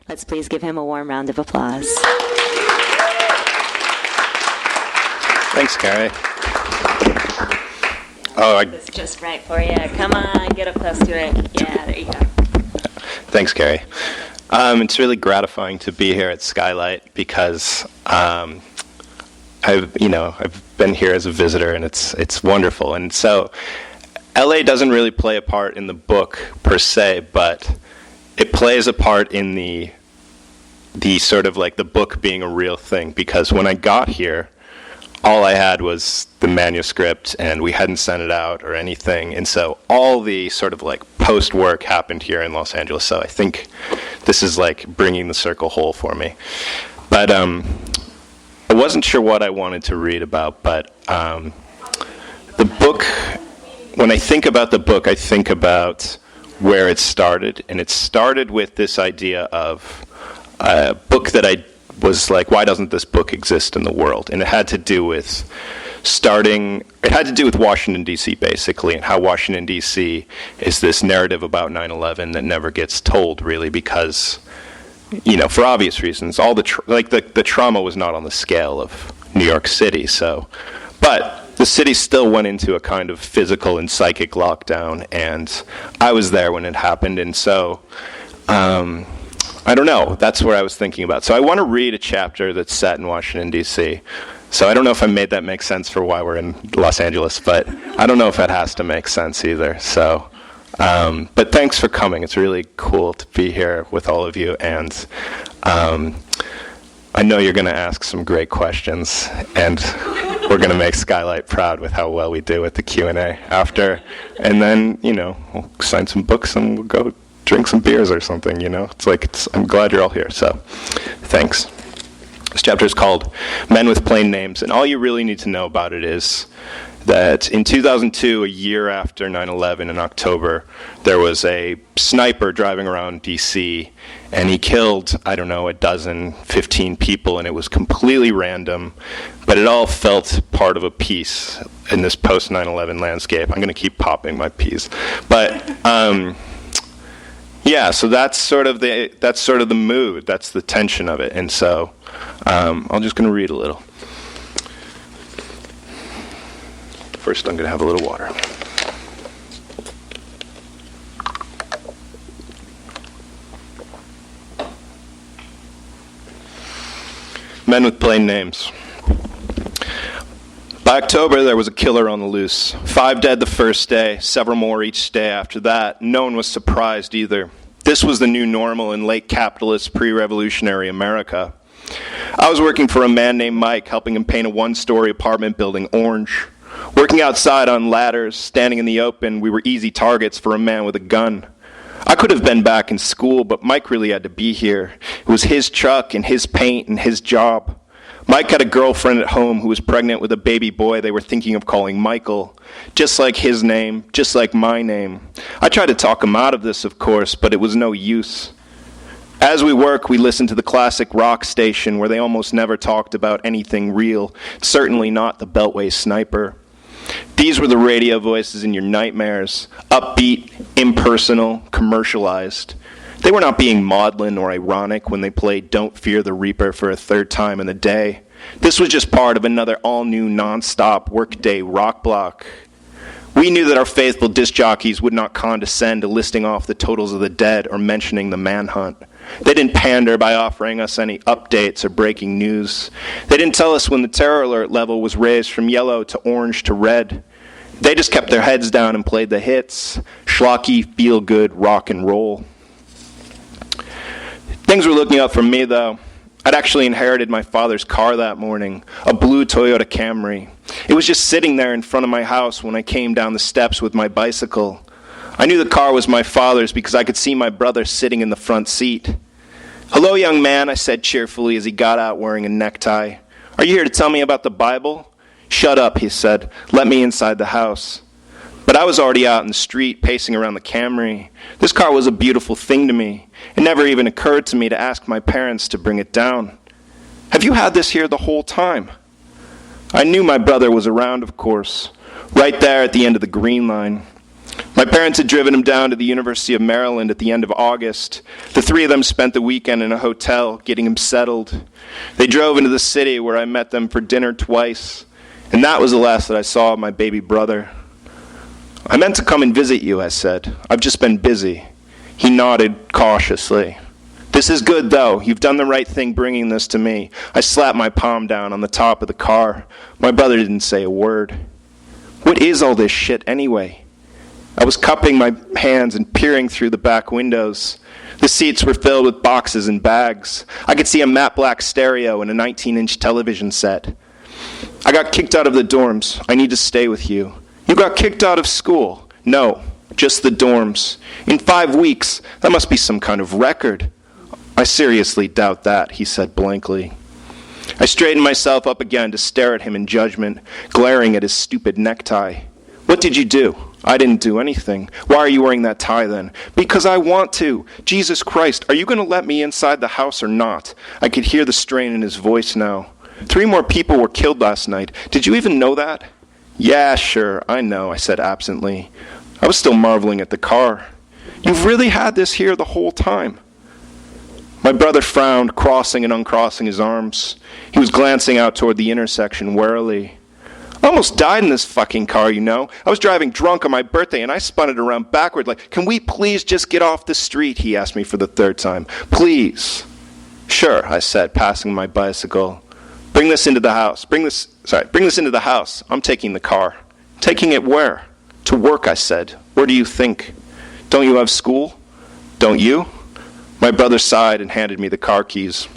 Let's please give him a warm round of applause. Thanks, Carrie. This is just right for you. Come on, get up close to it. Yeah, there you go. Thanks, Carrie. It's really gratifying to be here at Skylight because I've been here as a visitor, and it's wonderful. And so, LA doesn't really play a part in the book per se, but it plays a part in the sort of like the book being a real thing. Because when I got here, all I had was the manuscript, and we hadn't sent it out or anything. And so all the sort of like post work happened here in Los Angeles. So I think this is like bringing the circle whole for me. But I wasn't sure what I wanted to read about, but the book, when I think about the book, I think about where it started. And it started with this idea of a book that I was like, why doesn't this book exist in the world? And it had to do with Washington, D.C., basically, and how Washington, D.C. is this narrative about 9/11 that never gets told, really, because, for obvious reasons, all the trauma was not on the scale of New York City, but the city still went into a kind of physical and psychic lockdown, and I was there when it happened, and so, I don't know. That's what I was thinking about. So I want to read a chapter that's set in Washington, D.C. So I don't know if I made that make sense for why we're in Los Angeles, but I don't know if that has to make sense either. So, but thanks for coming. It's really cool to be here with all of you, and I know you're going to ask some great questions, and we're going to make Skylight proud with how well we do with the Q&A after, and then, we'll sign some books and we'll go drink some beers or something, I'm glad you're all here, so thanks. This chapter is called Men with Plain Names, and all you really need to know about it is that in 2002, a year after 9/11 in October, there was a sniper driving around D.C., and he killed, 15 people, and it was completely random, but it all felt part of a piece in this post-9/11 landscape. I'm going to keep popping my peas. But, yeah, so that's sort of the mood. That's the tension of it. And so I'm just going to read a little. First, I'm going to have a little water. Men with Plain Names. By October, there was a killer on the loose. 5 dead the first day, several more each day after that. No one was surprised either. This was the new normal in late capitalist, pre-revolutionary America. I was working for a man named Mike, helping him paint a one-story apartment building orange. Working outside on ladders, standing in the open, we were easy targets for a man with a gun. I could have been back in school, but Mike really had to be here. It was his truck and his paint and his job. Mike had a girlfriend at home who was pregnant with a baby boy they were thinking of calling Michael. Just like his name, just like my name. I tried to talk him out of this, of course, but it was no use. As we work, we listened to the classic rock station where they almost never talked about anything real, certainly not the Beltway sniper. These were the radio voices in your nightmares, upbeat, impersonal, commercialized. They were not being maudlin or ironic when they played Don't Fear the Reaper for a third time in the day. This was just part of another all-new, non-stop workday rock block. We knew that our faithful disc jockeys would not condescend to listing off the totals of the dead or mentioning the manhunt. They didn't pander by offering us any updates or breaking news. They didn't tell us when the terror alert level was raised from yellow to orange to red. They just kept their heads down and played the hits, schlocky, feel-good rock and roll. Things were looking up for me, though. I'd actually inherited my father's car that morning, a blue Toyota Camry. It was just sitting there in front of my house when I came down the steps with my bicycle. I knew the car was my father's because I could see my brother sitting in the front seat. "Hello, young man," I said cheerfully as he got out wearing a necktie. "Are you here to tell me about the Bible?" "Shut up," he said. "Let me inside the house." But I was already out in the street, pacing around the Camry. This car was a beautiful thing to me. It never even occurred to me to ask my parents to bring it down. "Have you had this here the whole time?" I knew my brother was around, of course, right there at the end of the green line. My parents had driven him down to the University of Maryland at the end of August. The three of them spent the weekend in a hotel, getting him settled. They drove into the city where I met them for dinner twice, and that was the last that I saw of my baby brother. I meant to come and visit you, I said. I've just been busy. He nodded cautiously. This is good, though. You've done the right thing bringing this to me. I slapped my palm down on the top of the car. My brother didn't say a word. What is all this shit, anyway? I was cupping my hands and peering through the back windows. The seats were filled with boxes and bags. I could see a matte black stereo and a 19-inch television set. I got kicked out of the dorms. I need to stay with you. You got kicked out of school? No, just the dorms. In 5 weeks? That must be some kind of record. I seriously doubt that, he said blankly. I straightened myself up again to stare at him in judgment, glaring at his stupid necktie. What did you do? I didn't do anything. Why are you wearing that tie then? Because I want to. Jesus Christ, are you going to let me inside the house or not? I could hear the strain in his voice now. 3 more people were killed last night. Did you even know that? Yeah, sure, I know, I said absently. I was still marveling at the car. You've really had this here the whole time. My brother frowned, crossing and uncrossing his arms. He was glancing out toward the intersection warily. I almost died in this fucking car, you know. I was driving drunk on my birthday and I spun it around backward like, can we please just get off the street, he asked me for the 3rd time. Please. Sure, I said, passing my bicycle. Bring this into the house. Bring this into the house. I'm taking the car. Taking it where? To work, I said. Where do you think? Don't you have school? Don't you? My brother sighed and handed me the car keys.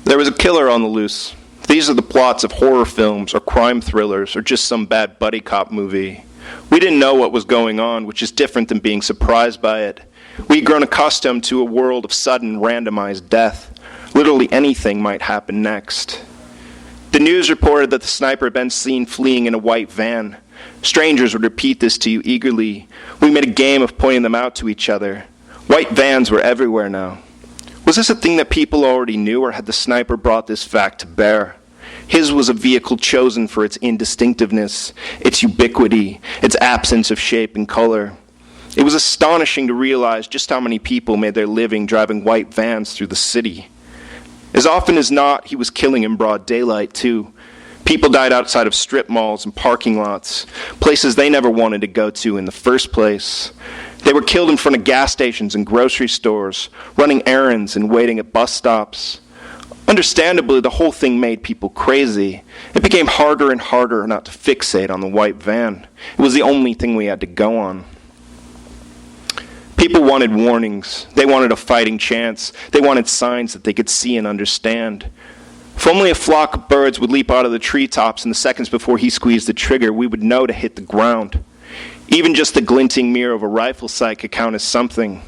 There was a killer on the loose. These are the plots of horror films or crime thrillers or just some bad buddy cop movie. We didn't know what was going on, which is different than being surprised by it. We'd grown accustomed to a world of sudden randomized death. Literally anything might happen next. The news reported that the sniper had been seen fleeing in a white van. Strangers would repeat this to you eagerly. We made a game of pointing them out to each other. White vans were everywhere now. Was this a thing that people already knew, or had the sniper brought this fact to bear? His was a vehicle chosen for its indistinctiveness, its ubiquity, its absence of shape and color. It was astonishing to realize just how many people made their living driving white vans through the city. As often as not, he was killing in broad daylight, too. People died outside of strip malls and parking lots, places they never wanted to go to in the first place. They were killed in front of gas stations and grocery stores, running errands and waiting at bus stops. Understandably, the whole thing made people crazy. It became harder and harder not to fixate on the white van. It was the only thing we had to go on. People wanted warnings. They wanted a fighting chance. They wanted signs that they could see and understand. If only a flock of birds would leap out of the treetops in the seconds before he squeezed the trigger, we would know to hit the ground. Even just the glinting mirror of a rifle sight could count as something.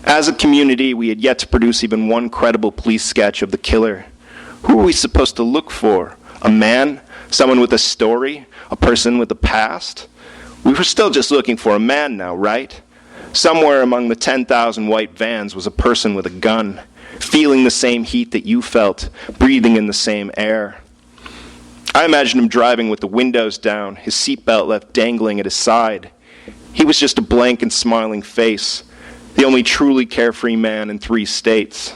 As a community, we had yet to produce even one credible police sketch of the killer. Who were we supposed to look for? A man? Someone with a story? A person with a past? We were still just looking for a man now, right? Somewhere among the 10,000 white vans was a person with a gun, feeling the same heat that you felt, breathing in the same air. I imagined him driving with the windows down, his seatbelt left dangling at his side. He was just a blank and smiling face, the only truly carefree man in 3 states.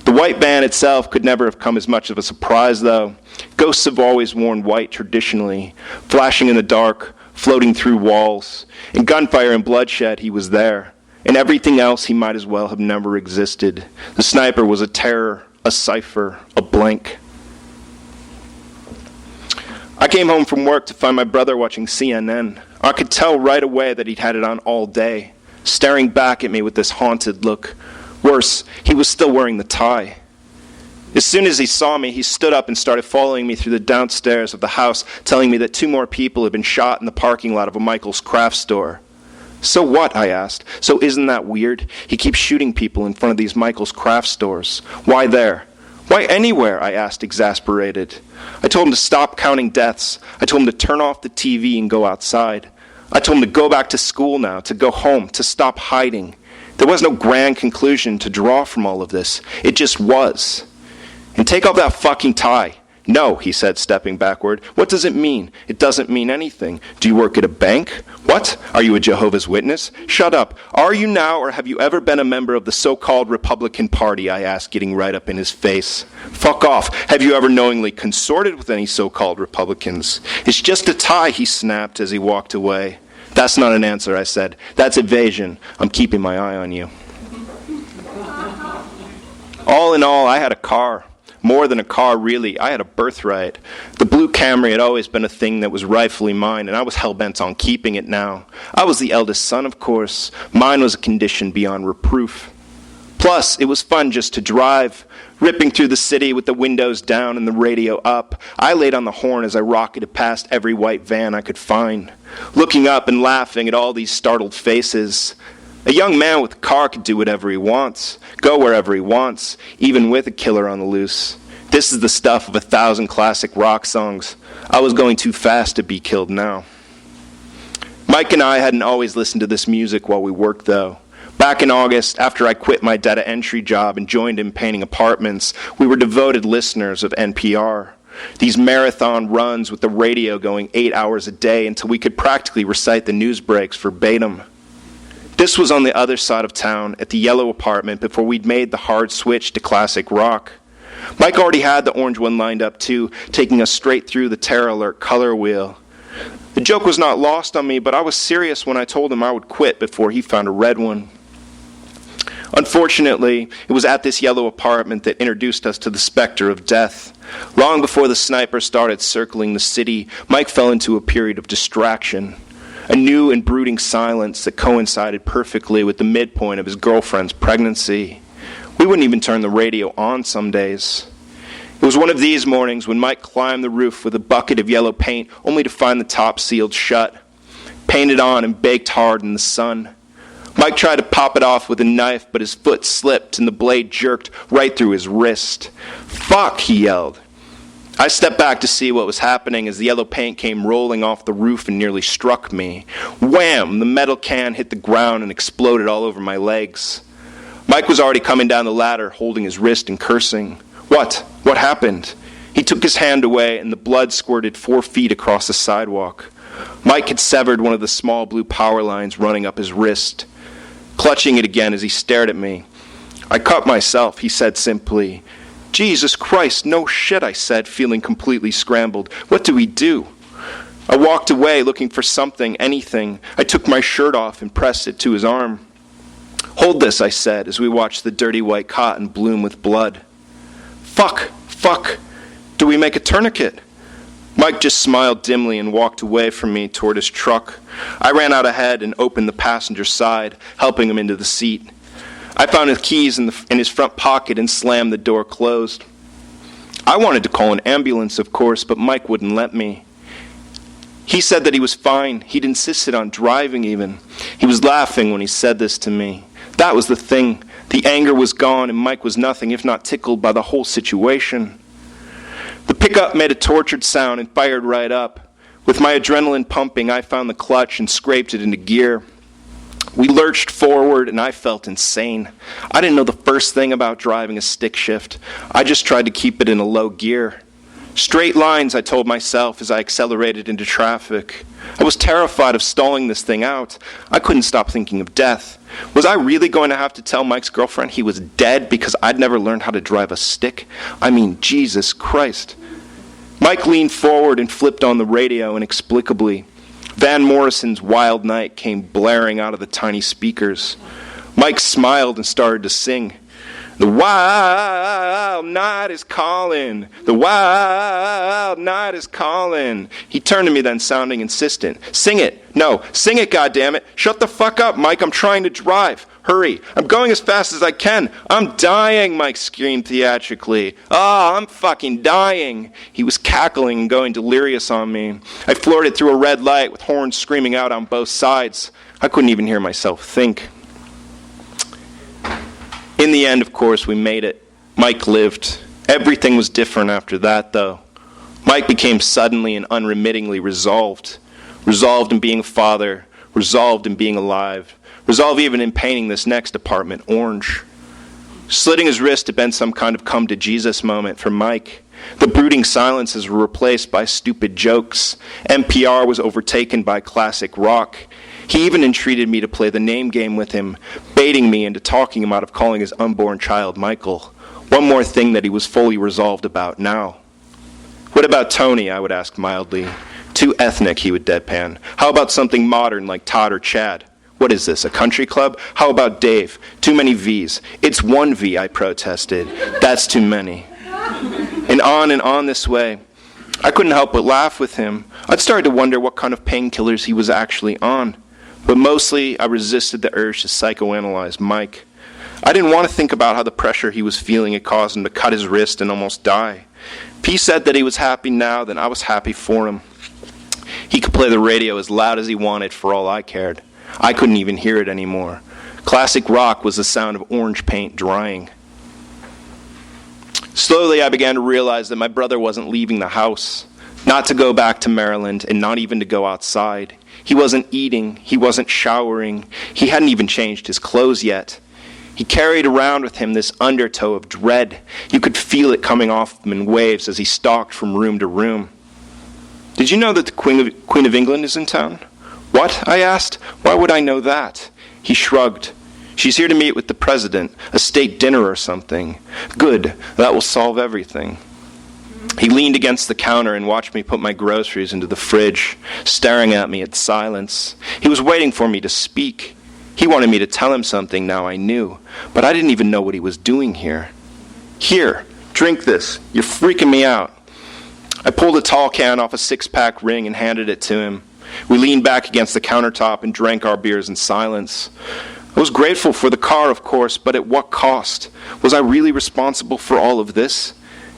The white van itself could never have come as much of a surprise, though. Ghosts have always worn white traditionally, flashing in the dark, floating through walls. In gunfire and bloodshed, he was there. In everything else, he might as well have never existed. The sniper was a terror, a cipher, a blank. I came home from work to find my brother watching CNN. I could tell right away that he'd had it on all day, staring back at me with this haunted look. Worse, he was still wearing the tie. As soon as he saw me, he stood up and started following me through the downstairs of the house, telling me that 2 more people had been shot in the parking lot of a Michael's craft store. So what? I asked. So isn't that weird? He keeps shooting people in front of these Michael's craft stores. Why there? Why anywhere? I asked, exasperated. I told him to stop counting deaths. I told him to turn off the TV and go outside. I told him to go back to school now, to go home, to stop hiding. There was no grand conclusion to draw from all of this. It just was. And take off that fucking tie. No, he said, stepping backward. What does it mean? It doesn't mean anything. Do you work at a bank? What? Are you a Jehovah's Witness? Shut up. Are you now, or have you ever been a member of the so-called Republican Party? I asked, getting right up in his face. Fuck off. Have you ever knowingly consorted with any so-called Republicans? It's just a tie, he snapped as he walked away. That's not an answer, I said. That's evasion. I'm keeping my eye on you. All in all, I had a car. More than a car, really. I had a birthright. The blue Camry had always been a thing that was rightfully mine, and I was hell-bent on keeping it now. I was the eldest son, of course. Mine was a condition beyond reproof. Plus, it was fun just to drive, ripping through the city with the windows down and the radio up. I laid on the horn as I rocketed past every white van I could find, looking up and laughing at all these startled faces. A young man with a car could do whatever he wants, go wherever he wants, even with a killer on the loose. This is the stuff of 1,000 classic rock songs. I was going too fast to be killed now. Mike and I hadn't always listened to this music while we worked, though. Back in August, after I quit my data entry job and joined him painting apartments, we were devoted listeners of NPR. These marathon runs with the radio going 8 hours a day until we could practically recite the news breaks verbatim. This was on the other side of town, at the yellow apartment, before we'd made the hard switch to classic rock. Mike already had the orange one lined up too, taking us straight through the Terror Alert color wheel. The joke was not lost on me, but I was serious when I told him I would quit before he found a red one. Unfortunately, it was at this yellow apartment that introduced us to the specter of death. Long before the sniper started circling the city, Mike fell into a period of distraction. A new and brooding silence that coincided perfectly with the midpoint of his girlfriend's pregnancy. We wouldn't even turn the radio on some days. It was one of these mornings when Mike climbed the roof with a bucket of yellow paint, only to find the top sealed shut, painted on and baked hard in the sun. Mike tried to pop it off with a knife, but his foot slipped and the blade jerked right through his wrist. "Fuck!" he yelled. I stepped back to see what was happening as the yellow paint came rolling off the roof and nearly struck me. Wham! The metal can hit the ground and exploded all over my legs. Mike was already coming down the ladder, holding his wrist and cursing. What? What happened? He took his hand away and the blood squirted 4 feet across the sidewalk. Mike had severed one of the small blue power lines running up his wrist, clutching it again as he stared at me. "I cut myself," he said simply. "Jesus Christ, no shit," I said, feeling completely scrambled. "What do we do?" I walked away looking for something, anything. I took my shirt off and pressed it to his arm. "Hold this," I said, as we watched the dirty white cotton bloom with blood. Fuck. Do we make a tourniquet?" Mike just smiled dimly and walked away from me toward his truck. I ran out ahead and opened the passenger side, helping him into the seat. I found his keys in his front pocket and slammed the door closed. I wanted to call an ambulance, of course, but Mike wouldn't let me. He said that he was fine. He'd insisted on driving even. He was laughing when he said this to me. That was the thing. The anger was gone and Mike was nothing if not tickled by the whole situation. The pickup made a tortured sound and fired right up. With my adrenaline pumping, I found the clutch and scraped it into gear. We lurched forward, and I felt insane. I didn't know the first thing about driving a stick shift. I just tried to keep it in a low gear. Straight lines, I told myself as I accelerated into traffic. I was terrified of stalling this thing out. I couldn't stop thinking of death. Was I really going to have to tell Mike's girlfriend he was dead because I'd never learned how to drive a stick? I mean, Jesus Christ. Mike leaned forward and flipped on the radio inexplicably. Van Morrison's Wild Night came blaring out of the tiny speakers. Mike smiled and started to sing. The wild night is calling. The wild night is calling. He turned to me then, sounding insistent. Sing it. No, sing it, goddammit. Shut the fuck up, Mike. I'm trying to drive. Hurry. I'm going as fast as I can. I'm dying, Mike screamed theatrically. I'm fucking dying. He was cackling and going delirious on me. I floored it through a red light with horns screaming out on both sides. I couldn't even hear myself think. In the end, of course, we made it. Mike lived. Everything was different after that, though. Mike became suddenly and unremittingly resolved. Resolved in being a father. Resolved in being alive. Resolved even in painting this next apartment orange. Slitting his wrist had been some kind of come-to-Jesus moment for Mike. The brooding silences were replaced by stupid jokes. NPR was overtaken by classic rock. He even entreated me to play the name game with him, baiting me into talking him out of calling his unborn child Michael. One more thing that he was fully resolved about now. What about Tony, I would ask mildly. Too ethnic, he would deadpan. How about something modern like Todd or Chad? What is this, a country club? How about Dave? Too many V's. It's one V, I protested. That's too many. And on this way. I couldn't help but laugh with him. I'd started to wonder what kind of painkillers he was actually on. But mostly, I resisted the urge to psychoanalyze Mike. I didn't want to think about how the pressure he was feeling had caused him to cut his wrist and almost die. If he said that he was happy now, then I was happy for him. He could play the radio as loud as he wanted for all I cared. I couldn't even hear it anymore. Classic rock was the sound of orange paint drying. Slowly, I began to realize that my brother wasn't leaving the house, not to go back to Maryland and not even to go outside. He wasn't eating, he wasn't showering, he hadn't even changed his clothes yet. He carried around with him this undertow of dread. You could feel it coming off him in waves as he stalked from room to room. Did you know that the Queen of England is in town? What? I asked. Why would I know that? He shrugged. She's here to meet with the president, a state dinner or something. Good, that will solve everything. He leaned against the counter and watched me put my groceries into the fridge, staring at me in silence. He was waiting for me to speak. He wanted me to tell him something now I knew, but I didn't even know what he was doing here. Here, drink this. You're freaking me out. I pulled a tall can off a six-pack ring and handed it to him. We leaned back against the countertop and drank our beers in silence. I was grateful for the car, of course, but at what cost? Was I really responsible for all of this?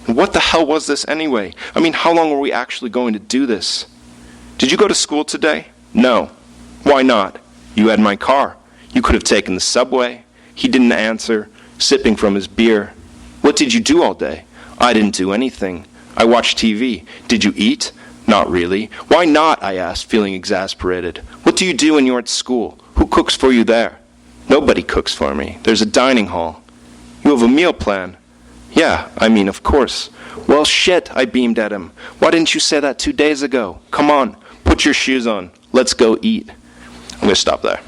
And what the hell was this anyway? I mean, how long were we actually going to do this? Did you go to school today? No. Why not? You had my car. You could have taken the subway. He didn't answer, sipping from his beer. What did you do all day? I didn't do anything. I watched TV. Did you eat? Not really. Why not? I asked, feeling exasperated. What do you do when you're at school? Who cooks for you there? Nobody cooks for me. There's a dining hall. You have a meal plan. Yeah, I mean, of course. Well, shit, I beamed at him. Why didn't you say that 2 days ago? Come on, put your shoes on. Let's go eat. I'm going to stop there.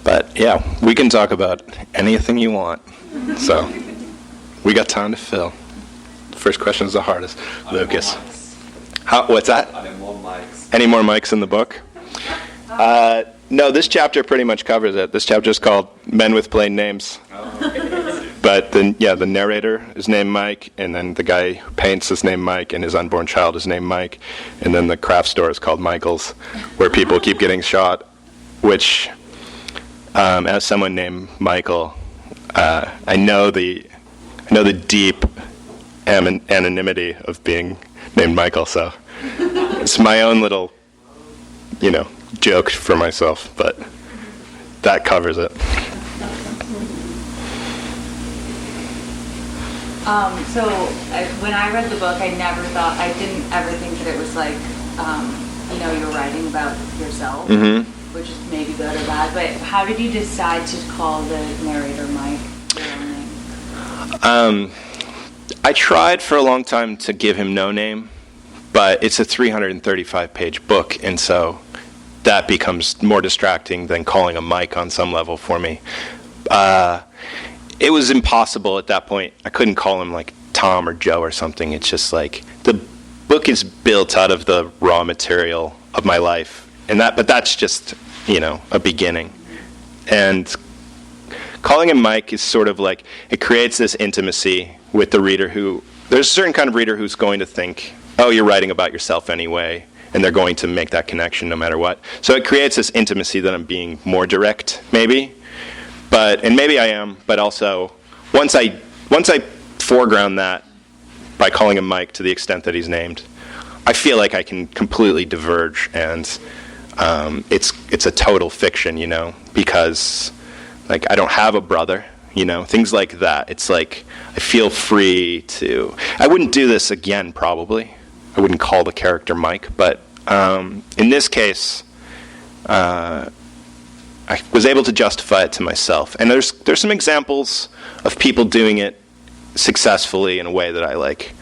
But yeah, we can talk about anything you want. So, we got time to fill. The first question is the hardest. Lucas. What's that? Any more mics? Any more mics in the book? No, this chapter pretty much covers it. This chapter is called Men with Plain Names. But then, yeah, the narrator is named Mike, and then the guy who paints is named Mike, and his unborn child is named Mike, and then the craft store is called Michael's, where people keep getting shot, which, as someone named Michael, I know the deep anonymity of being named Michael, so it's my own little, joke for myself, but that covers it. When I read the book, I didn't ever think that it was like, you were writing about yourself, which is maybe good or bad, but how did you decide to call the narrator Mike your own name? I tried for a long time to give him no name, but it's a 335-page book, and so that becomes more distracting than calling him Mike on some level for me. It was impossible at that point. I couldn't call him like Tom or Joe or something. It's just like the book is built out of the raw material of my life, but that's just a beginning. And calling him Mike is sort of like it creates this intimacy with the reader there's a certain kind of reader who's going to think, oh, you're writing about yourself anyway, and they're going to make that connection no matter what. So it creates this intimacy that I'm being more direct, maybe. And maybe I am, but also once I foreground that by calling him Mike to the extent that he's named, I feel like I can completely diverge, and it's a total fiction, because like I don't have a brother, things like that. It's like I feel free to. I wouldn't do this again, probably. I wouldn't call the character Mike, but in this case, I was able to justify it to myself. And there's some examples of people doing it successfully in a way that I like.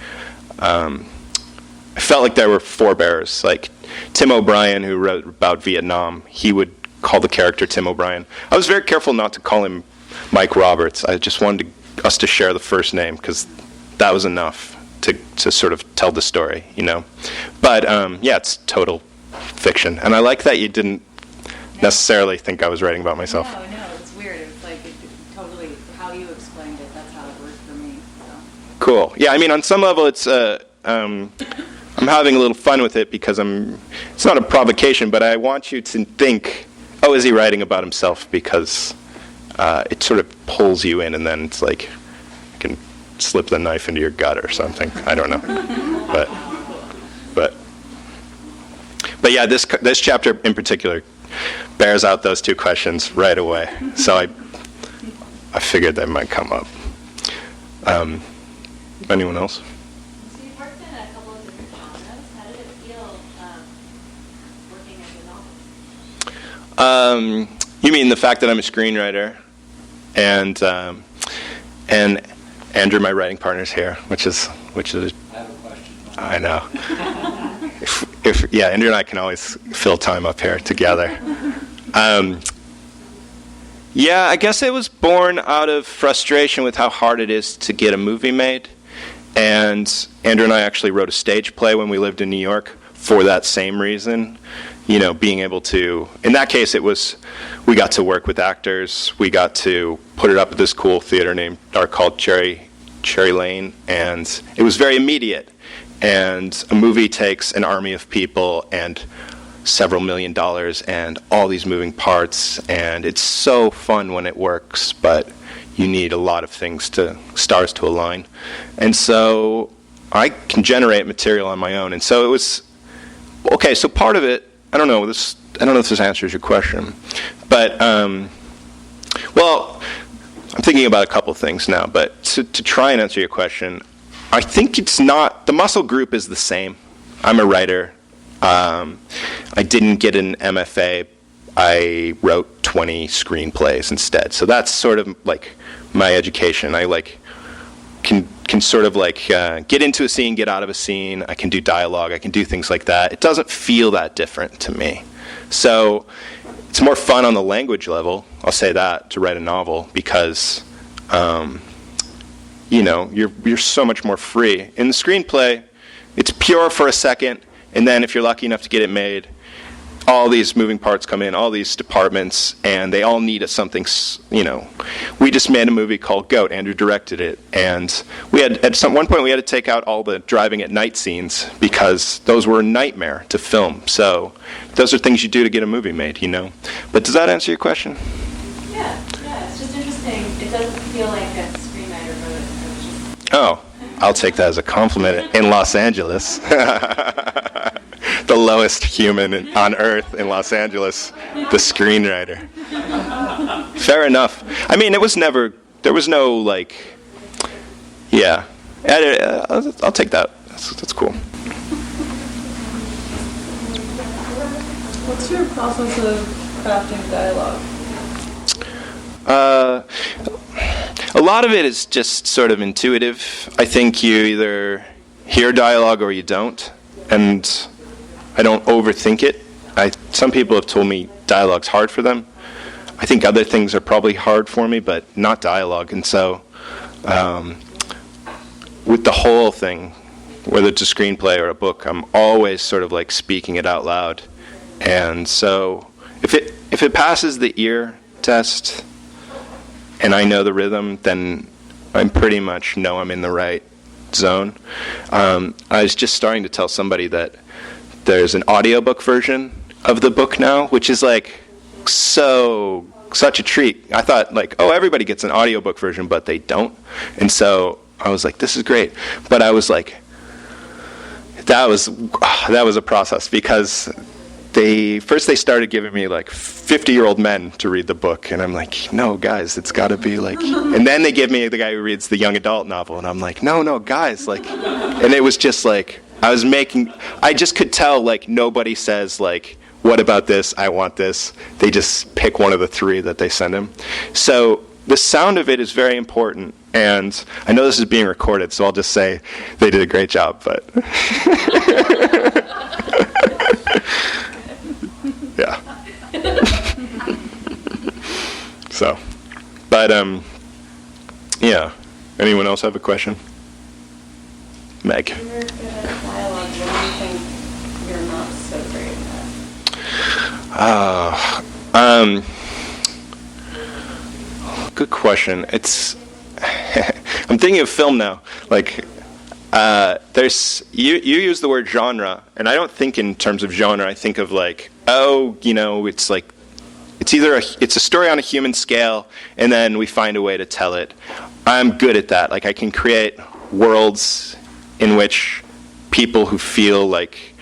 I felt like there were forebears, like Tim O'Brien, who wrote about Vietnam. He would call the character Tim O'Brien. I was very careful not to call him Mike Roberts. I just wanted us to share the first name, because that was enough to sort of tell the story, you know. But yeah, it's total fiction. And I like that you didn't necessarily think I was writing about myself. No, it's weird. It's like totally how you explained it. That's how it worked for me. So. Cool. Yeah, I mean, on some level, it's I'm having a little fun with it because it's not a provocation, but I want you to think, oh, is he writing about himself? Because it sort of pulls you in, and then it's like you can slip the knife into your gut or something. I don't know, but yeah, this chapter in particular bears out those two questions right away. So I figured they might come up. Anyone else? So you've worked in a couple of different genres. How did it feel working as a novelist? You mean the fact that I'm a screenwriter, and Andrew, my writing partner, is here, which is. I have a question. I know. Andrew and I can always fill time up here together. Yeah, I guess it was born out of frustration with how hard it is to get a movie made. And Andrew and I actually wrote a stage play when we lived in New York for that same reason. You know, being able to, in that case, we got to work with actors. We got to put it up at this cool theater called Cherry Lane, and it was very immediate. And a movie takes an army of people and several $1 million and all these moving parts, and it's so fun when it works, but you need a lot of stars to align. And so I can generate material on my own. And so it was, okay, so part of it, I don't know if this answers your question, but, well, I'm thinking about a couple things now, but to try and answer your question, I think it's not, the muscle group is the same. I'm a writer. I didn't get an MFA. I wrote 20 screenplays instead. So that's sort of like my education. I can sort of get into a scene, get out of a scene. I can do dialogue. I can do things like that. It doesn't feel that different to me. So it's more fun on the language level, I'll say that, to write a novel because, you're so much more free. In the screenplay, it's pure for a second, and then if you're lucky enough to get it made, all these moving parts come in, all these departments, and they all need something, We just made a movie called Goat. Andrew directed it, and we had, at one point, we had to take out all the driving at night scenes because those were a nightmare to film. So those are things you do to get a movie made, But does that answer your question? Yeah, it's just interesting. It doesn't feel like a screenwriter wrote it. Oh, I'll take that as a compliment. In Los Angeles. The lowest human on earth in Los Angeles, the screenwriter. Fair enough. I mean, there was no yeah. I'll take that. That's cool. What's your process of crafting dialogue? A lot of it is just sort of intuitive. I think you either hear dialogue or you don't, and I don't overthink it. Some people have told me dialogue's hard for them. I think other things are probably hard for me, but not dialogue. And so with the whole thing, whether it's a screenplay or a book, I'm always sort of speaking it out loud. And so if it passes the ear test and I know the rhythm, then I pretty much know I'm in the right zone. I was just starting to tell somebody that there's an audiobook version of the book now, which is such a treat. I thought everybody gets an audiobook version, but they don't. And so I was like, this is great. But I was like, that was a process because they started giving me 50-year-old men to read the book, and I'm like, no, guys, it's got to be and then they give me the guy who reads the young adult novel, and I'm like, no, guys, and it was just I just could tell nobody says what about this? I want this. They just pick one of the three that they send him. So the sound of it is very important. And I know this is being recorded, so I'll just say they did a great job. But yeah. So, but yeah. Anyone else have a question? Meg. You're good at dialogue. What do you think you're not so great at? Good question. It's I'm thinking of film now. Like, there's you use the word genre, and I don't think in terms of genre. I think of like, it's like it's either it's a story on a human scale, and then we find a way to tell it. I'm good at that. Like, I can create worlds in which people who feel like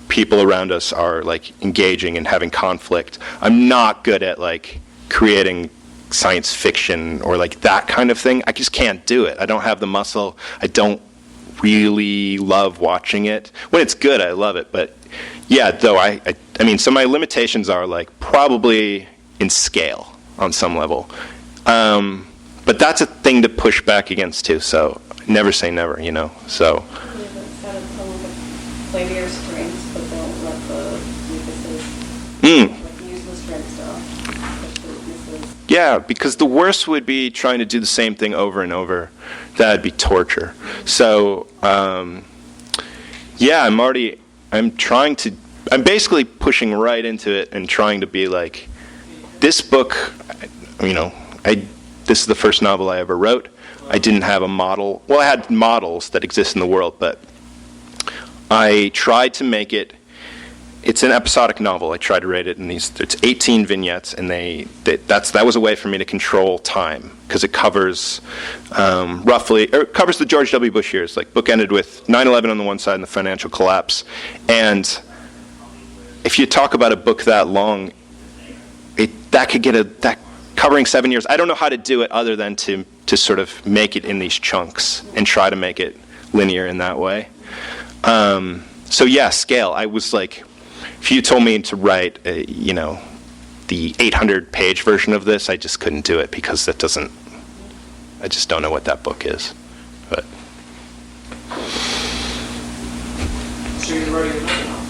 people around us are like engaging and having conflict. I'm not good at like creating science fiction or like that kind of thing. I just can't do it. I don't have the muscle. I don't really love watching it. When it's good, I love it. But yeah, though I mean, so my limitations are like probably in scale on some level. But that's a thing to push back against too. So never say never, So. Instead of someone to play to your strengths, but don't let the weaknesses, like use the strengths to push the weaknesses. Yeah, because the worst would be trying to do the same thing over and over. That'd be torture. So, yeah, I'm basically pushing right into it and trying to be like, this book, this is the first novel I ever wrote. I didn't have a model. Well, I had models that exist in the world, but I tried to make it. It's an episodic novel. I tried to write it in these. It's 18 vignettes, and that was a way for me to control time because it covers it covers the George W. Bush years. Like, book ended with 9/11 on the one side and the financial collapse. And if you talk about a book that long, that could get that covering 7 years. I don't know how to do it other than to sort of make it in these chunks and try to make it linear in that way. So yeah, scale. I was like, if you told me to write, the 800-page version of this, I just couldn't do it because I just don't know what that book is. But So you're writing another novel?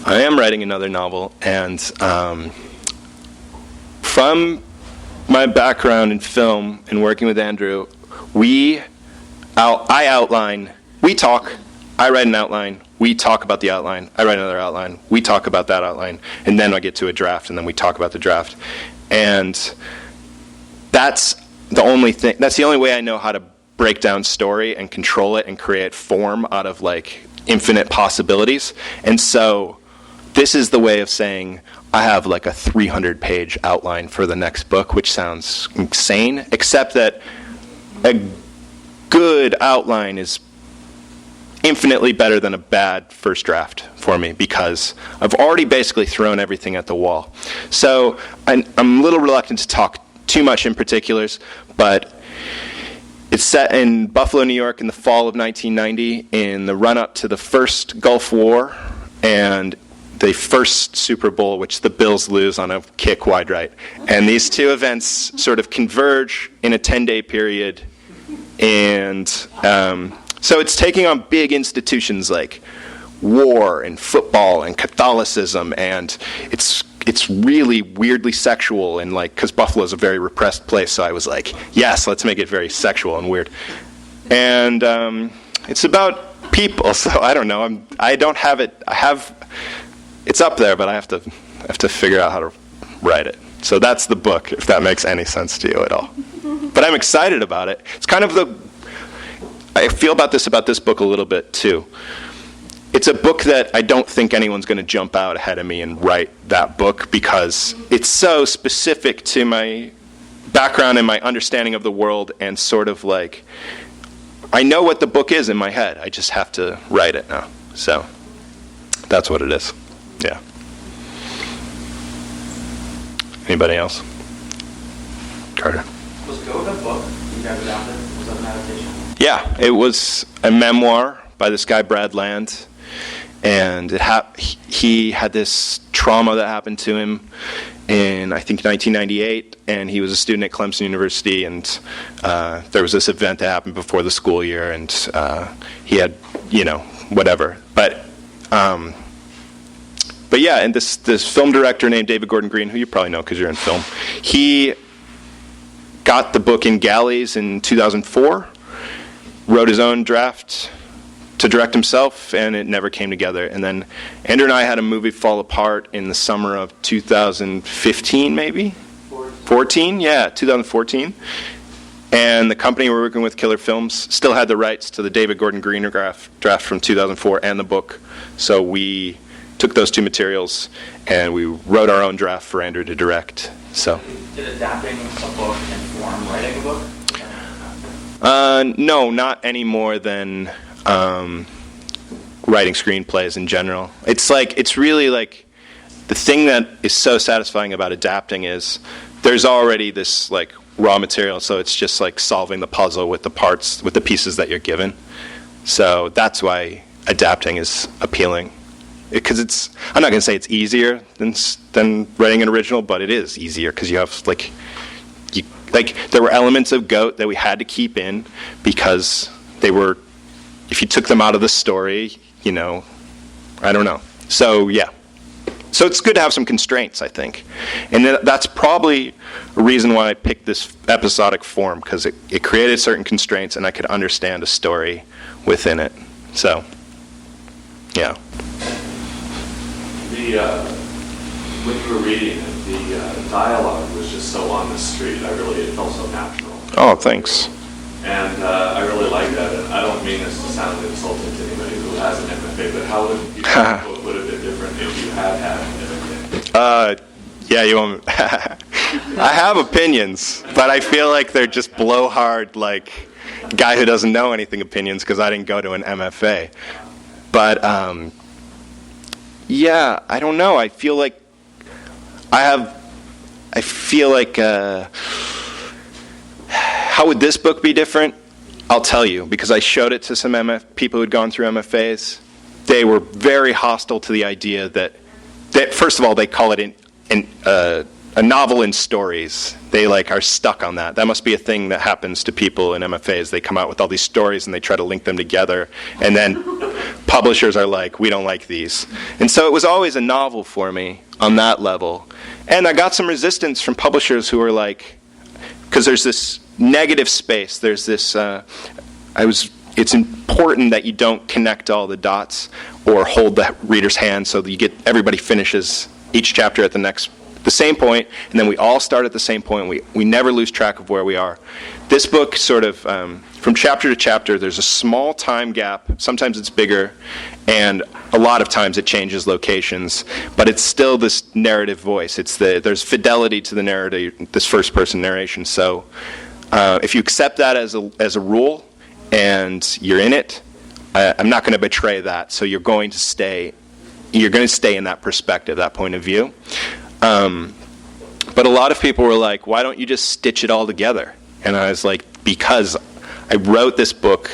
I am writing another novel, and from my background in film and working with Andrew, we talk, I write an outline, we talk about the outline, I write another outline, we talk about that outline, and then I get to a draft, and then we talk about the draft. And that's the only way I know how to break down story and control it and create form out of like infinite possibilities. And so this is the way of saying I have like a 300-page outline for the next book, which sounds insane, except that a good outline is infinitely better than a bad first draft for me because I've already basically thrown everything at the wall. So I'm a little reluctant to talk too much in particulars, but it's set in Buffalo, New York in the fall of 1990 in the run-up to the first Gulf War and the first Super Bowl, which the Bills lose on a kick wide right. And these two events sort of converge in a 10-day period. And so it's taking on big institutions like war and football and Catholicism, and it's really weirdly sexual, and like, because Buffalo is a very repressed place, so I was like, yes, let's make it very sexual and weird. And it's about people, so I don't know. It's up there, but I have to figure out how to write it. So that's the book, if that makes any sense to you at all. But I'm excited about it. It's kind of I feel about this book a little bit too. It's a book that I don't think anyone's going to jump out ahead of me and write that book because it's so specific to my background and my understanding of the world, and sort of like, I know what the book is in my head. I just have to write it now. So that's what it is. Yeah. Anybody else? Carter. Was Goat a book you guys adapted? Was that an adaptation? Yeah, it was a memoir by this guy Brad Land, and he had this trauma that happened to him in, I think, 1998, and he was a student at Clemson University, and there was this event that happened before the school year, and he had, whatever. But yeah, and this film director named David Gordon Green, who you probably know because you're in film, he got the book in galleys in 2004, wrote his own draft to direct himself, and it never came together. And then Andrew and I had a movie fall apart in the summer of 2015, maybe? 14? Yeah, 2014. And the company we're working with, Killer Films, still had the rights to the David Gordon Green draft from 2004 and the book. So we took those two materials and we wrote our own draft for Andrew to direct. So. Did adapting a book inform writing a book? No, not any more than writing screenplays in general. It's really like the thing that is so satisfying about adapting is there's already this like raw material, so it's just like solving the puzzle with the parts, with the pieces that you're given. So that's why adapting is appealing. Because I'm not going to say it's easier than writing an original, but it is easier because you have there were elements of Goat that we had to keep in because they were, if you took them out of the story, I don't know. So yeah. So it's good to have some constraints, I think. And that's probably a reason why I picked this episodic form, because it created certain constraints and I could understand a story within it. So, yeah. When you were reading it, the dialogue was just so on the street. It felt so natural. Oh, thanks. And I really like that. And I don't mean this to sound insulting to anybody who has an MFA, but how would you think it would have been different if you had an MFA? Yeah, you want I have opinions, but I feel like they're just blowhard, like guy who doesn't know anything opinions because I didn't go to an MFA. But yeah, I don't know. I feel like how would this book be different? I'll tell you, because I showed it to some people who'd gone through MFAs. They were very hostile to the idea that first of all, they call it a novel in stories. They are stuck on that. That must be a thing that happens to people in MFAs. They come out with all these stories and they try to link them together, and then publishers are like, we don't like these. And so it was always a novel for me on that level. And I got some resistance from publishers who were like, because there's this negative space. There's this, it's important that you don't connect all the dots or hold the reader's hand so that everybody finishes each chapter at the same point, and then we all start at the same point. We never lose track of where we are. This book sort of, from chapter to chapter, there's a small time gap. Sometimes it's bigger, and a lot of times it changes locations, but it's still this narrative voice. There's fidelity to the narrative, this first-person narration. So if you accept that as a rule and you're in it, I'm not going to betray that. So you're going to stay in that perspective, that point of view. But a lot of people were like, why don't you just stitch it all together? And I was like, because I wrote this book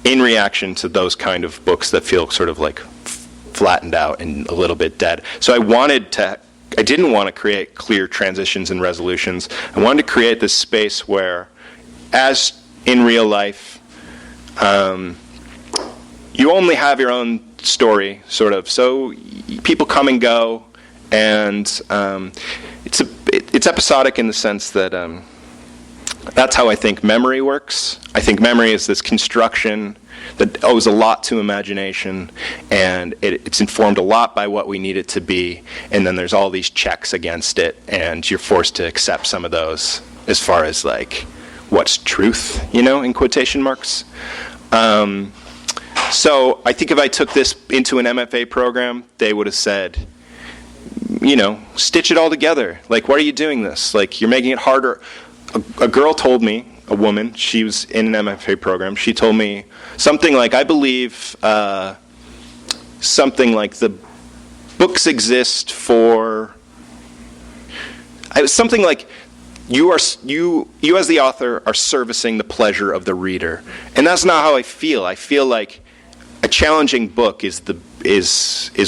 in reaction to those kind of books that feel sort of like flattened out and a little bit dead. So I didn't want to create clear transitions and resolutions. I wanted to create this space where, as in real life, you only have your own story, sort of. So people come and go, and it's episodic in the sense that that's how I think memory works. I think memory is this construction that owes a lot to imagination, and it's informed a lot by what we need it to be, and then there's all these checks against it, and you're forced to accept some of those as far as what's truth, in quotation marks. So I think if I took this into an MFA program, they would have said, stitch it all together. Why are you doing this? You're making it harder. A girl told me, a woman, she was in an MFA program, she told me something like, I believe something like the books exist for, something like you as the author are servicing the pleasure of the reader. And that's not how I feel. I feel like a challenging book is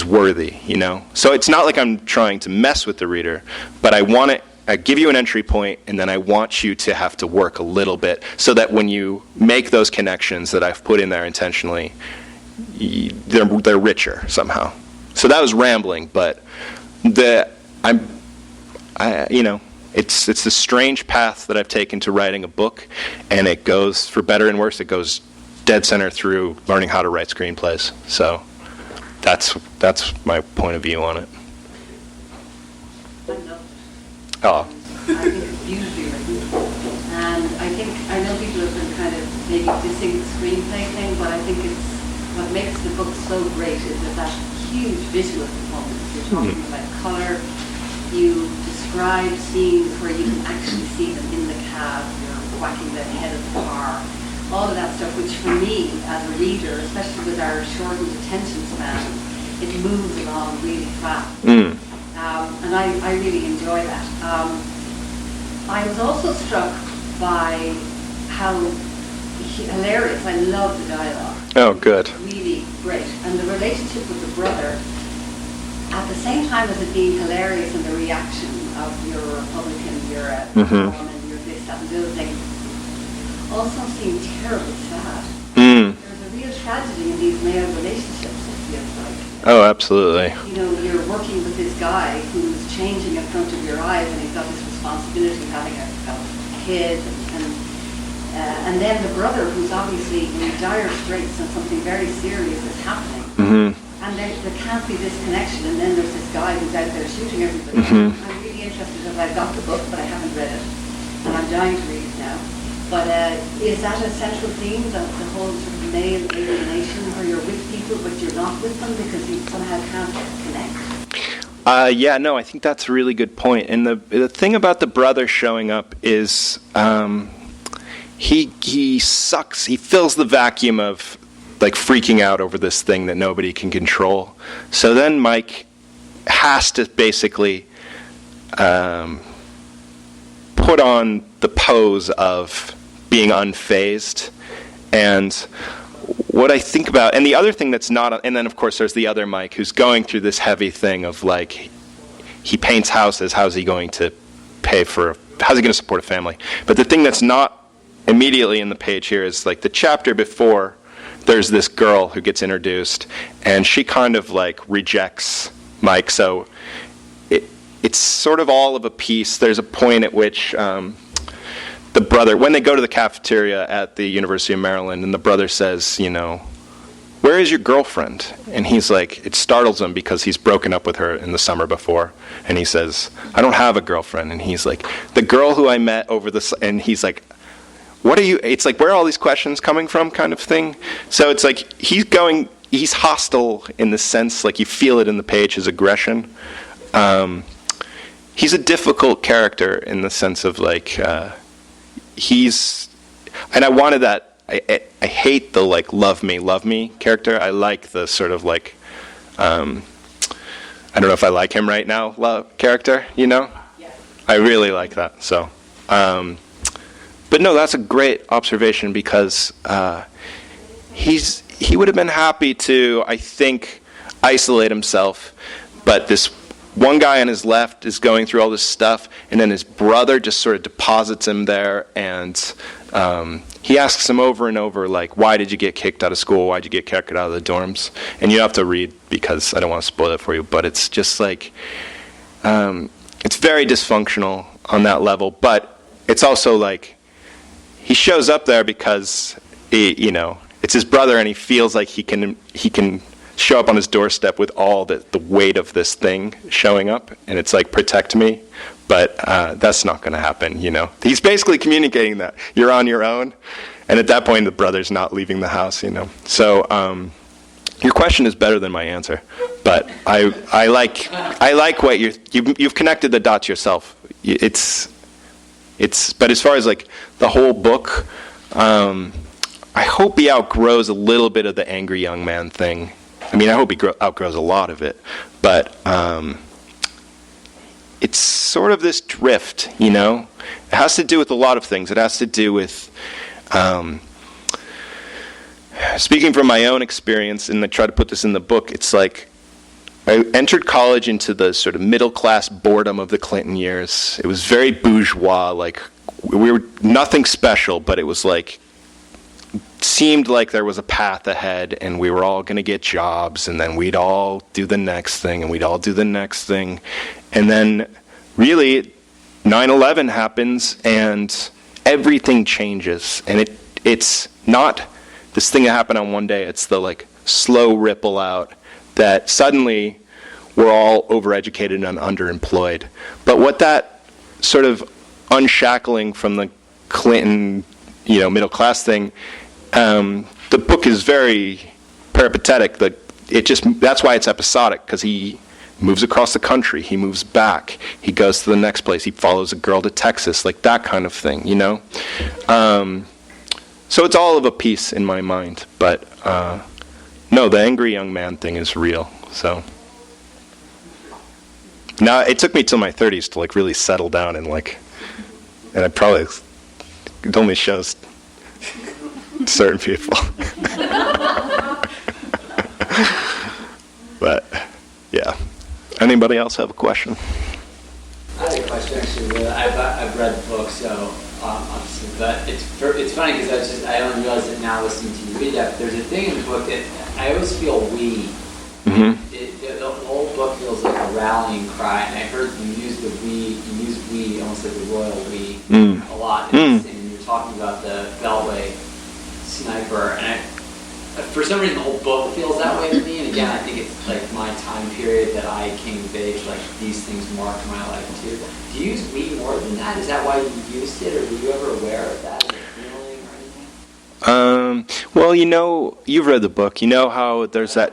worthy, you know. So it's not like I'm trying to mess with the reader, but I give you an entry point, and then I want you to have to work a little bit so that when you make those connections that I've put in there intentionally, they're richer somehow. So that was rambling, but it's the strange path that I've taken to writing a book, and it goes, for better and worse, it goes dead center through learning how to write screenplays. So that's my point of view on it. I love it. Oh. I think it's beautifully written. And I know people have been kind of maybe dissing the screenplay thing, but I think it's what makes the book so great is that huge visual component. You're talking about color, you describe scenes where you can actually see them in the cab, you're whacking the head of the car, all of that stuff, which for me as a reader, especially with our shortened attention span, it moves along really fast. And I really enjoy that. I was also struck by how hilarious. I love the dialogue. Oh, good. Really great. And the relationship with the brother, at the same time as it being hilarious and the reaction of your Republican, your Mormon, your this, that, and the other thing, also seemed terribly sad. There's a real tragedy in these male relationships, it feels like. Oh, absolutely. You know, you're working with this guy who's changing in front of your eyes, and he's got this responsibility of having a kid, and then the brother who's obviously in dire straits and something very serious is happening. And there can't be this connection, and then there's this guy who's out there shooting everybody. I'm really interested because I've got the book, but I haven't read it, and I'm dying to read it now. But is that a central theme, the whole sort of male alienation, where you're with people but you're not with them because you somehow can't connect? Yeah, no, I think that's a really good point. And the thing about the brother showing up is he sucks. He fills the vacuum of like freaking out over this thing that nobody can control. So then Mike has to basically put on the pose of being unfazed. And what I think about, and the other thing that's not, and then of course there's the other Mike who's going through this heavy thing of like, he paints houses, how's he going to support a family? But the thing that's not immediately in the page here is like the chapter before, there's this girl who gets introduced, and she kind of like rejects Mike, so it's sort of all of a piece. There's a point at which the brother, when they go to the cafeteria at the University of Maryland, and the brother says, you know, where is your girlfriend? And he's like, it startles him because he's broken up with her in the summer before. And he says, I don't have a girlfriend. And he's like, the girl who I met over the, and he's like, what are you, it's like, where are all these questions coming from kind of thing? So it's like, he's hostile in the sense, like you feel it in the page, his aggression. He's a difficult character in the sense of like, and I wanted that, I hate the like love me character. I like the sort of like, I don't know if I like him right now, love character, you know? Yeah. I really like that, so. But no, that's a great observation because he would have been happy to, I think, isolate himself, but this one guy on his left is going through all this stuff, and then his brother just sort of deposits him there, and he asks him over and over, like, why did you get kicked out of school? Why did you get kicked out of the dorms? And you have to read because I don't want to spoil it for you, but it's just like, it's very dysfunctional on that level, but it's also like, he shows up there because, it's his brother, and he feels like he can show up on his doorstep with all the weight of this thing showing up, and it's like, protect me, but that's not going to happen, He's basically communicating that you're on your own, and at that point, the brother's not leaving the house, So your question is better than my answer, but I like what you've connected the dots yourself. But as far as like the whole book, I hope he outgrows a little bit of the angry young man thing. I mean, I hope he outgrows a lot of it, but it's sort of this drift, It has to do with a lot of things. It has to do with speaking from my own experience, and I try to put this in the book, it's like I entered college into the sort of middle-class boredom of the Clinton years. It was very bourgeois, like we were nothing special, but it was like, seemed like there was a path ahead, and we were all going to get jobs, and then we'd all do the next thing, and we'd all do the next thing. And then really 9/11 happens, and everything changes. And it's not this thing that happened on one day. It's the like slow ripple out that suddenly we're all overeducated and underemployed. But what that sort of unshackling from the Clinton, middle class thing, the book is very peripatetic. That's why it's episodic, because he moves across the country, he moves back, he goes to the next place, he follows a girl to Texas, like that kind of thing, So it's all of a piece in my mind, but no, the angry young man thing is real. So now it took me till my 30s to like really settle down and I probably it only shows certain people. But yeah. Anybody else have a question? I had a question actually. I've read the book, so obviously, but it's funny because I only realized it now listening to you read that. There's a thing in the book that I always feel we. Mm-hmm. The whole book feels like a rallying cry, and I heard you use the we. You use we almost like the royal we a lot. And you're talking about the Beltway sniper, and for some reason the whole book feels that way to me. And again, I think it's like my time period that I came of age, like these things marked my life too. Do you use we more than that? Is that why you used it, or were you ever aware of that as a feeling or anything? Well, you've read the book. You know how there's a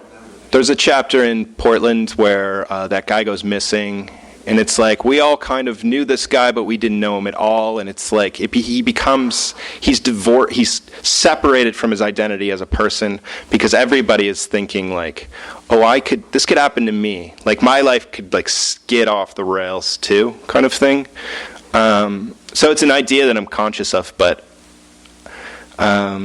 chapter in Portland where that guy goes missing, and it's like we all kind of knew this guy, but we didn't know him at all. And it's like he's separated from his identity as a person, because everybody is thinking like, oh, this could happen to me. Like my life could like skid off the rails too, kind of thing. So it's an idea that I'm conscious of, but. I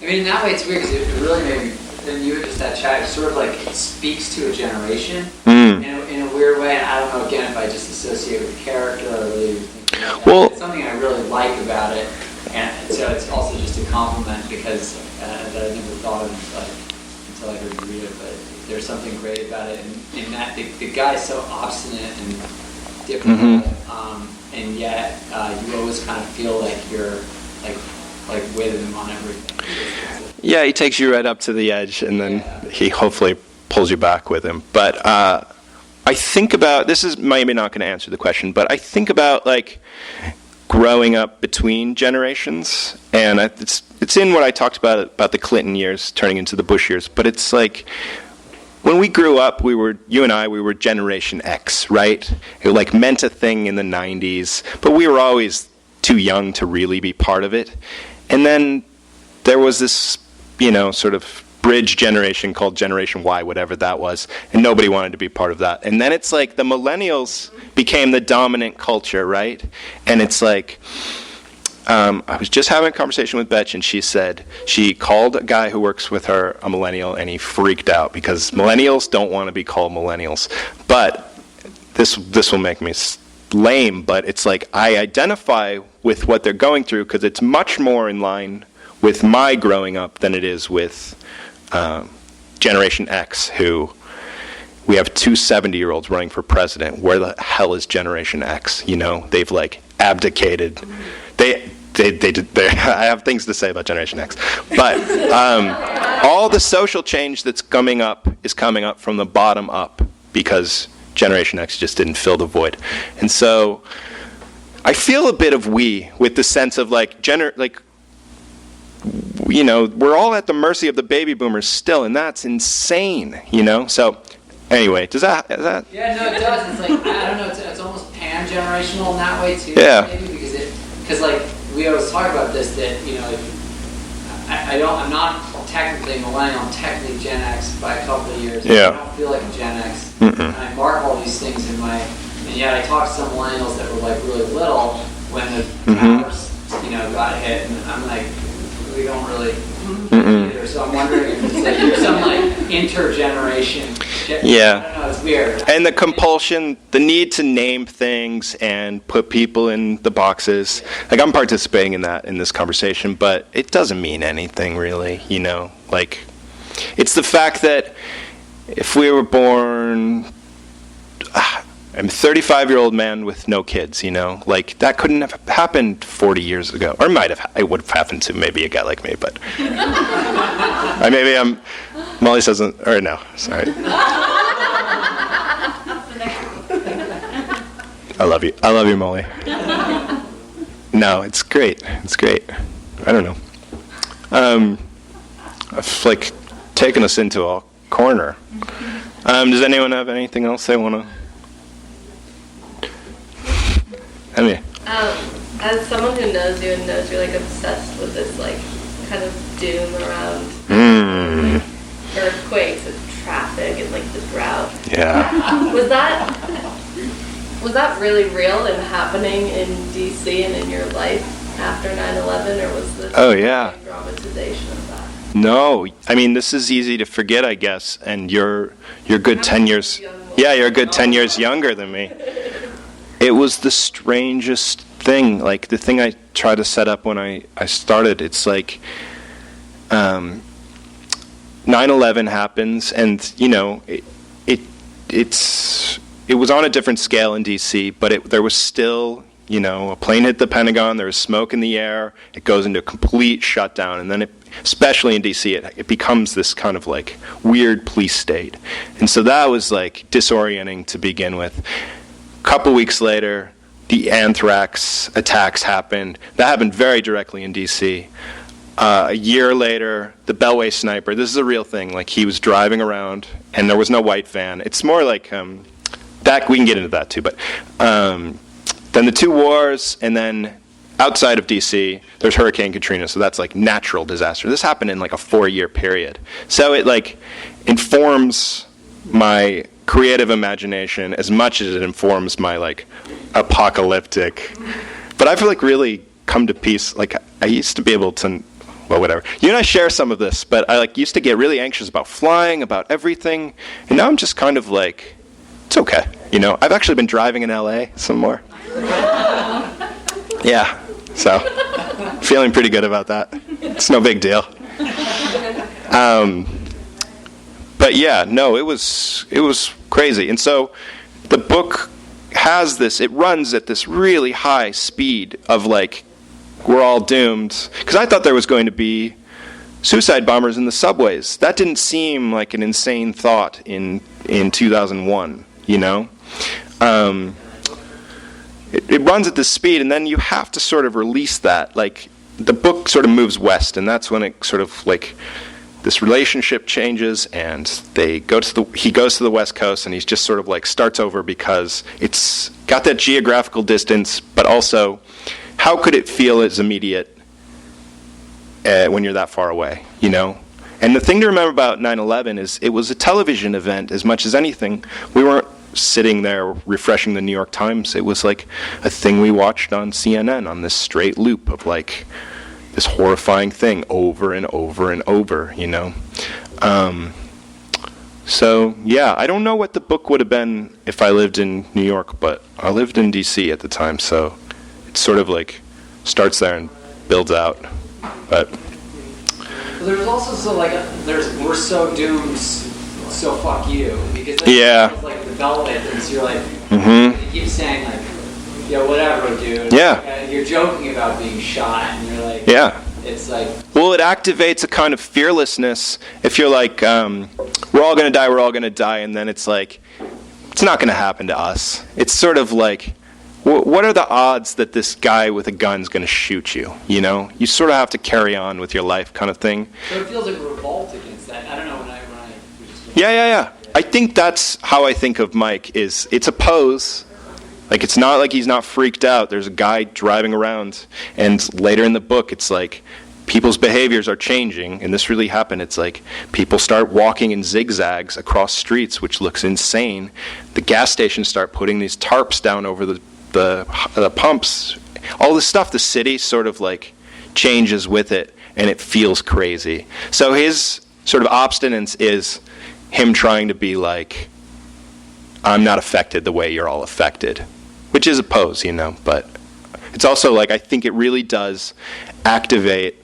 mean, in that way, it's weird because it really made me. Then you were just that chat. It sort of like speaks to a generation in a weird way. And I don't know again if I just associate with the character or really think about that. It's something I really like about it, and so it's also just a compliment because that I never thought of until I heard you read it. But there's something great about it, and in that the guy's so obstinate and difficult, and yet you always kind of feel like you're like with him on everything. Yeah, he takes you right up to the edge, and then he hopefully pulls you back with him. But I think about, this is maybe not going to answer the question, but I think about like growing up between generations, and it's in what I talked about the Clinton years turning into the Bush years. But it's like when we grew up, you and I were Generation X, right? It like meant a thing in the 90s, but we were always too young to really be part of it. And then there was this, sort of bridge generation called Generation Y, whatever that was, and nobody wanted to be part of that. And then it's like the millennials became the dominant culture, right? And it's like, I was just having a conversation with Betch, and she said she called a guy who works with her a millennial, and he freaked out because millennials don't want to be called millennials. But this will make me lame, but it's like I identify with what they're going through because it's much more in line with my growing up than it is with Generation X, who we have two 70-year-olds running for president. Where the hell is Generation X? They've like abdicated. They I have things to say about Generation X, but all the social change that's coming up is coming up from the bottom up because Generation X just didn't fill the void. And so I feel a bit of we with the sense of we're all at the mercy of the baby boomers still, and that's insane, So anyway, does that? Yeah, no, it does. It's like, I don't know, it's almost pan-generational in that way too. Yeah. Maybe because like we always talk about this, that I'm not technically a millennial, I'm technically Gen X by a couple of years. Yeah. I don't feel like a Gen X. Mm-mm. And I mark all these things and yet I talk to some millennials that were like really little when the towers, got hit, and I'm like, we don't really either. So I'm wondering if it's like there's some like intergeneration. Yeah. I don't know, it's weird. And the compulsion, the need to name things and put people in the boxes. Like, I'm participating in that in this conversation, but it doesn't mean anything really, you know? Like, it's the fact that if we were born, I'm a 35-year-old man with no kids, you know? Like, that couldn't have happened 40 years ago. Or it would have happened to maybe a guy like me, but... Molly says, or no, sorry. I love you, Molly. No, it's great. It's great. I don't know. I've, like, taken us into a corner. Does anyone have anything else they want to... As someone who knows you and knows you're like obsessed with this like kind of doom around like, earthquakes and traffic and like the drought. Yeah. Was that really real and happening in DC and in your life after 9/11, or was this dramatization of that? No, I mean, this is easy to forget, I guess, and you're good 10 years. Yeah, you're a good 10 years younger than me. It was the strangest thing, like the thing I tried to set up when I started. It's like 9/11 happens, and you know it was on a different scale in DC, but there was still, you know, a plane hit the Pentagon, there was smoke in the air, it goes into a complete shutdown, and then especially in DC, it becomes this kind of like weird police state, and so that was like disorienting to begin with. A couple weeks later, the anthrax attacks happened. That happened very directly in D.C. A year later, the Beltway sniper, this is a real thing, like he was driving around and there was no white van. It's more like, that we can get into that too, but then the two wars, and then outside of D.C., there's Hurricane Katrina, so that's like natural disaster. This happened in like a 4-year period. So it like informs my creative imagination as much as it informs my like apocalyptic, but I've like really come to peace. Like I used to be able to, well, whatever, you and I share some of this, but I like used to get really anxious about flying, about everything, and now I'm just kind of like, it's okay, you know. I've actually been driving in LA some more. Yeah, so feeling pretty good about that. It's no big deal. But yeah, no, it was crazy. And so the book has this, it runs at this really high speed of like, we're all doomed. Because I thought there was going to be suicide bombers in the subways. That didn't seem like an insane thought in 2001, you know? It runs at this speed, and then you have to sort of release that. Like, the book sort of moves west, and that's when it sort of like, this relationship changes, and he goes to the West Coast, and he's just sort of like starts over because it's got that geographical distance, but also, how could it feel as immediate when you're that far away, you know? And the thing to remember about 9/11 is it was a television event as much as anything. We weren't sitting there refreshing the New York Times. It was like a thing we watched on CNN on this straight loop of like, this horrifying thing over and over and over, you know. So yeah, I don't know what the book would have been if I lived in New York, but I lived in DC at the time, so it's sort of like starts there and builds out. But there's also we're so doomed, so fuck you, because yeah, like the Beltway things, you're like, mm-hmm. you keep saying like, yo, whatever, dude. Yeah. And you're joking about being shot, and you're like, yeah. It's like, well, it activates a kind of fearlessness. If you're like, we're all gonna die, and then it's like, it's not gonna happen to us. It's sort of like, what are the odds that this guy with a gun's gonna shoot you? You know, you sort of have to carry on with your life, kind of thing. So it feels like a revolt against that. I don't know when I. Yeah. I think that's how I think of Mike. It's a pose. Like, it's not like he's not freaked out. There's a guy driving around, and later in the book, it's like people's behaviors are changing, and this really happened. It's like people start walking in zigzags across streets, which looks insane. The gas stations start putting these tarps down over the pumps. All this stuff, the city sort of like changes with it, and it feels crazy. So his sort of obstinance is him trying to be like, I'm not affected the way you're all affected, which is a pose, but it's also like, I think it really does activate.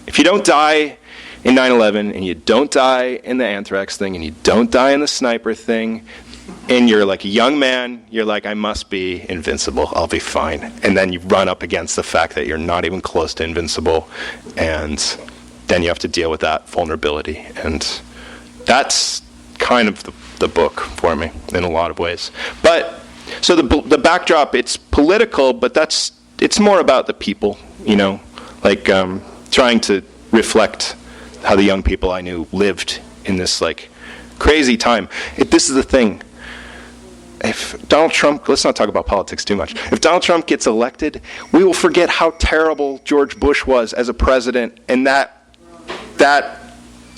If you don't die in 9/11, and you don't die in the anthrax thing, and you don't die in the sniper thing, and you're like a young man, you're like, I must be invincible, I'll be fine. And then you run up against the fact that you're not even close to invincible, and then you have to deal with that vulnerability. And that's kind of the book for me in a lot of ways. But so the backdrop, it's political, but it's more about the people, like trying to reflect how the young people I knew lived in this like crazy time. This is the thing. If Donald Trump, let's not talk about politics too much. If Donald Trump gets elected, we will forget how terrible George Bush was as a president, and that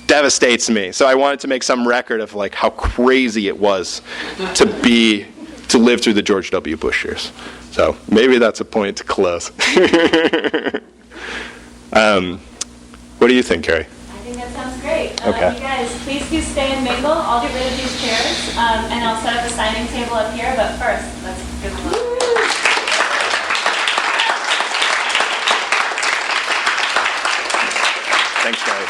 devastates me. So I wanted to make some record of like how crazy it was to live through the George W. Bush years. So maybe that's a point to close. What do you think, Carrie? I think that sounds great. Okay. You guys, please do stay and mingle. I'll get rid of these chairs, and I'll set up a signing table up here. But first, let's give them a look. Thanks, Carrie.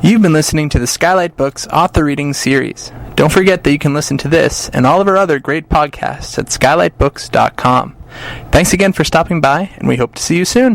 You've been listening to the Skylight Books Author Reading Series. Don't forget that you can listen to this and all of our other great podcasts at skylightbooks.com. Thanks again for stopping by, and we hope to see you soon.